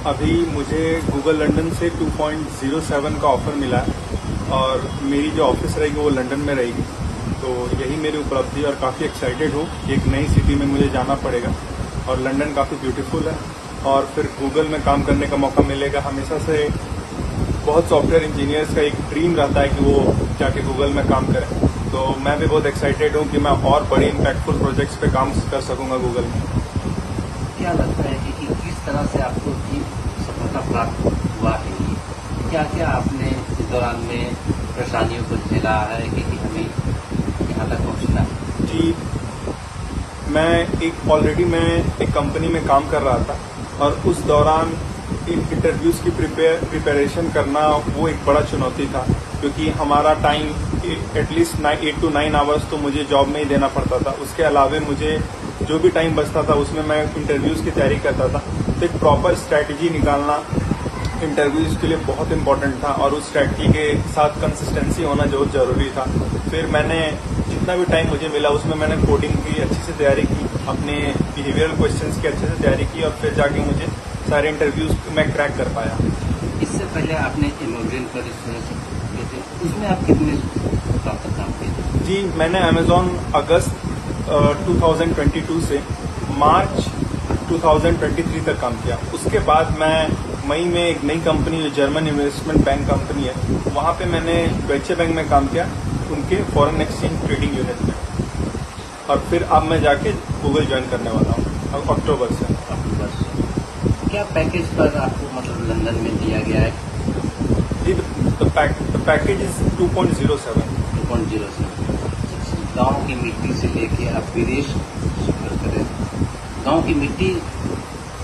अभी मुझे Google London से 2.07 का ऑफर मिला है और मेरी जो ऑफिस रहेगी वो लंदन में रहेगी। तो यही मेरी उपलब्धि और काफ़ी एक्साइटेड हूँ। एक नई सिटी में मुझे जाना पड़ेगा और लंदन काफ़ी ब्यूटीफुल है और फिर गूगल में काम करने का मौका मिलेगा। हमेशा से बहुत सॉफ्टवेयर इंजीनियर्स का एक ड्रीम रहता है कि वो जाके गूगल में काम करें। तो मैं भी बहुत एक्साइटेड हूँ कि मैं और बड़े इम्पैक्टफुल प्रोजेक्ट्स पे काम कर सकूँगा गूगल में। क्या लगता है कि किस तरह से आपको ये सफलता प्राप्त हुआ है? क्या क्या आपने इस दौरान में परेशानियों को झेला है कि हमें यहाँ तक पहुँचना है? जी, मैं ऑलरेडी एक कंपनी में काम कर रहा था और उस दौरान इन इंटरव्यूज़ की प्रिपरेशन करना वो एक बड़ा चुनौती था, क्योंकि हमारा टाइम एटलीस्ट 8 to 9 आवर्स तो मुझे जॉब में ही देना पड़ता था। उसके अलावा मुझे जो भी टाइम बचता था उसमें मैं इंटरव्यूज़ की तैयारी करता था। तो एक प्रॉपर स्ट्रैटेजी निकालना इंटरव्यूज़ के लिए बहुत इंपॉर्टेंट था और उस स्ट्रैटेजी के साथ कंसिस्टेंसी होना बहुत ज़रूरी था। फिर मैंने जितना भी टाइम मुझे मिला उसमें मैंने कोडिंग की अच्छे से तैयारी की, अपने बिहेवियरल क्वेश्चंस की अच्छे से तैयारी की और फिर जाके मुझे सारे इंटरव्यूज़ मैं क्रैक कर पाया। इससे पहले आपने अमेज़न पर किए थे, उसमें आप कितने तक काम किए थे? जी, मैंने अमेज़ॉन अगस्त 2022 से मार्च 2023 तक काम किया। उसके बाद मैं मई में एक नई कंपनी जो जर्मन इन्वेस्टमेंट बैंक कंपनी है वहाँ पे मैंने डॉइचे बैंक में काम किया, उनके फॉरेन एक्सचेंज ट्रेडिंग यूनिट में। और फिर अब मैं जाके गूगल ज्वाइन करने वाला हूँ अक्टूबर से। क्या पैकेज पर आपको मतलब लंदन में दिया गया है? जी, द पैकेज इज 2.07। गांव की मिट्टी से लेके आप विदेश सफर करें, गांव की मिट्टी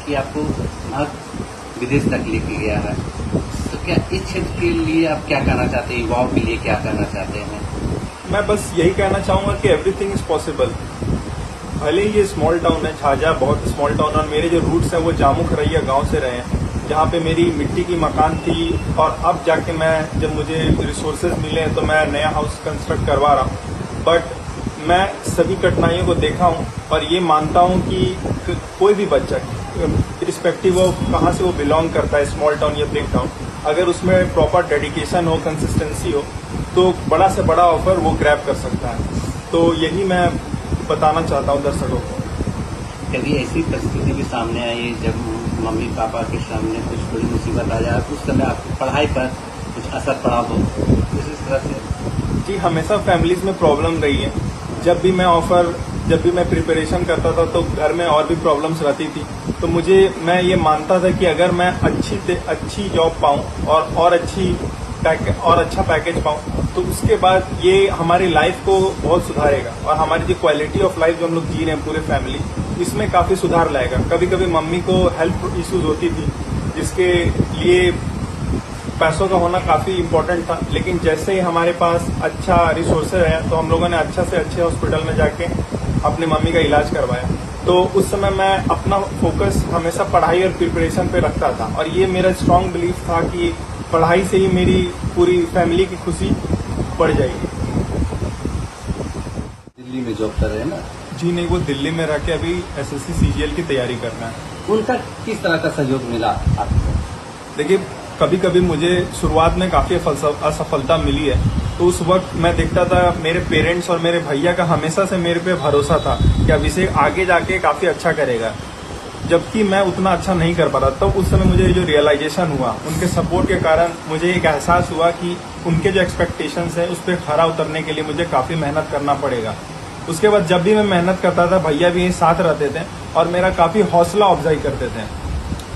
की आपको विदेश तक लेके गया है। तो क्या इस क्षेत्र के लिए आप क्या कहना चाहते हैं, युवाओं के लिए क्या कहना चाहते हैं? मैं बस यही कहना चाहूँगा कि एवरीथिंग इज पॉसिबल। भले ही ये स्मॉल टाउन है, झाझा बहुत स्मॉल टाउन, और मेरे जो रूट्स हैं वो जामुख रैया गांव से रहे हैं, जहाँ पे मेरी मिट्टी की मकान थी और अब जाके मैं जब मुझे रिसोर्सेज मिले तो मैं नया हाउस कंस्ट्रक्ट करवा रहा हूँ। बट मैं सभी कठिनाइयों को देखा हूँ और ये मानता हूँ कि कोई भी बच्चा रिस्पेक्टिव ऑफ कहाँ से वो बिलोंग करता है, स्मॉल टाउन या बिग टाउन, अगर उसमें प्रॉपर डेडिकेशन हो, कंसिस्टेंसी हो, तो बड़ा से बड़ा ऑफर वो ग्रैब कर सकता है। तो यही मैं बताना चाहता हूँ दर्शकों को। कभी ऐसी परिस्थिति भी सामने आई जब मम्मी पापा के सामने कुछ बड़ी मुसीबत आ जाए, उस समय आपकी पढ़ाई पर कुछ असर पड़ा हो इस तरह से? जी, हमेशा फैमिलीज में प्रॉब्लम रही है। जब भी मैं प्रिपरेशन करता था तो घर में और भी प्रॉब्लम्स रहती थी। तो मैं ये मानता था कि अगर मैं अच्छी जॉब पाऊँ और अच्छा पैकेज पाऊँ तो उसके बाद ये हमारी लाइफ को बहुत सुधारेगा और हमारी जो क्वालिटी ऑफ लाइफ जो हम लोग जी रहे हैं पूरे फैमिली, इसमें काफ़ी सुधार लाएगा। कभी कभी मम्मी को हेल्थ इश्यूज होती थी जिसके लिए पैसों का होना काफ़ी इम्पोर्टेंट था, लेकिन जैसे ही हमारे पास अच्छा रिसोर्सेज है तो हम लोगों ने अच्छा से अच्छे हॉस्पिटल में जाके अपनी मम्मी का इलाज करवाया। तो उस समय मैं अपना फोकस हमेशा पढ़ाई और प्रिपरेशन पे रखता था और ये मेरा स्ट्रांग बिलीफ था कि पढ़ाई से ही मेरी पूरी फैमिली की खुशी बढ़ जाएगी। दिल्ली में जॉब कर रहे हैं ना? जी नहीं, वो दिल्ली में रह के अभी SSC CGL की तैयारी करना है। उनका किस तरह का सहयोग मिला आपको? देखिए, कभी कभी मुझे शुरुआत में काफ़ी असफलता मिली है, तो उस वक्त मैं देखता था मेरे पेरेंट्स और मेरे भैया का हमेशा से मेरे पे भरोसा था कि अभिषेक आगे जाके काफ़ी अच्छा करेगा, जबकि मैं उतना अच्छा नहीं कर पा रहा। तो उस समय मुझे जो रियलाइजेशन हुआ, उनके सपोर्ट के कारण मुझे एक एहसास हुआ कि उनके जो एक्सपेक्टेशंस हैं उस पर खरा उतरने के लिए मुझे काफ़ी मेहनत करना पड़ेगा। उसके बाद जब भी मैं मेहनत करता था भैया भी साथ रहते थे और मेरा काफ़ी हौसला अफजाई करते थे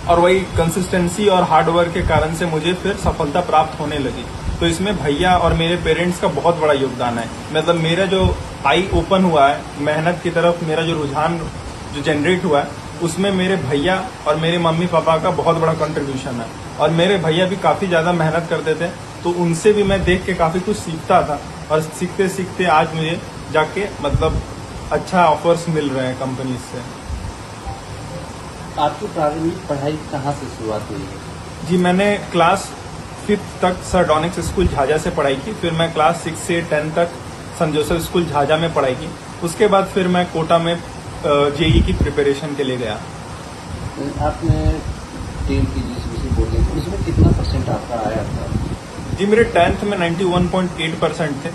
और वही कंसिस्टेंसी और हार्डवर्क के कारण से मुझे फिर सफलता प्राप्त होने लगी। तो इसमें भैया और मेरे पेरेंट्स का बहुत बड़ा योगदान है। मतलब मेरा जो आई ओपन हुआ है, मेहनत की तरफ मेरा जो रुझान जो जनरेट हुआ है, उसमें मेरे भैया और मेरे मम्मी पापा का बहुत बड़ा कंट्रीब्यूशन है। और मेरे भैया भी काफ़ी ज़्यादा मेहनत करते थे, तो उनसे भी मैं देख के काफ़ी कुछ सीखता था और सीखते सीखते आज मुझे जाके मतलब अच्छा ऑफर्स मिल रहे हैं कंपनीज से। आपकी प्रारंभिक पढ़ाई कहाँ से शुरुआत हुई है? जी, मैंने क्लास 5th तक सर डॉनिक्स स्कूल झाझा से पढ़ाई की। फिर मैं क्लास 6 से 10 तक सन जोसेफ स्कूल झाझा में पढ़ाई की। उसके बाद फिर मैं कोटा में JEE की प्रिपरेशन के लिए गया। आपने 10 की से बोल रहे थे, उसमें कितना % आपका आया था? जी मेरे 10th में 91.8% थे।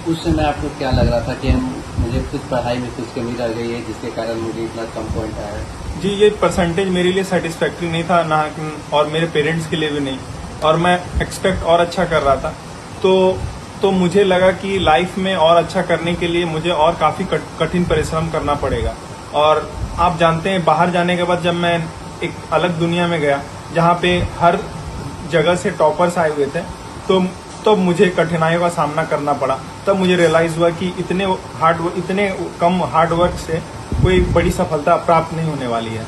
उस समय आपको क्या लग रहा था कि मुझे कुछ पढ़ाई में कुछ कमी रह गई है जिसके कारण मुझे इतना कम पॉइंट आया है? जी ये परसेंटेज मेरे लिए सेटिस्फैक्ट्री नहीं था ना, और मेरे पेरेंट्स के लिए भी नहीं, और मैं एक्सपेक्ट और अच्छा कर रहा था। तो मुझे लगा कि लाइफ में और अच्छा करने के लिए मुझे और काफी कठिन परिश्रम करना पड़ेगा। और आप जानते हैं बाहर जाने के बाद जब मैं एक अलग दुनिया में गया जहाँ पे हर जगह से टॉपर्स आए हुए थे, तो मुझे कठिनाइयों का सामना करना पड़ा। तब मुझे रियलाइज हुआ कि इतने कम हार्ड वर्क से कोई बड़ी सफलता प्राप्त नहीं होने वाली है।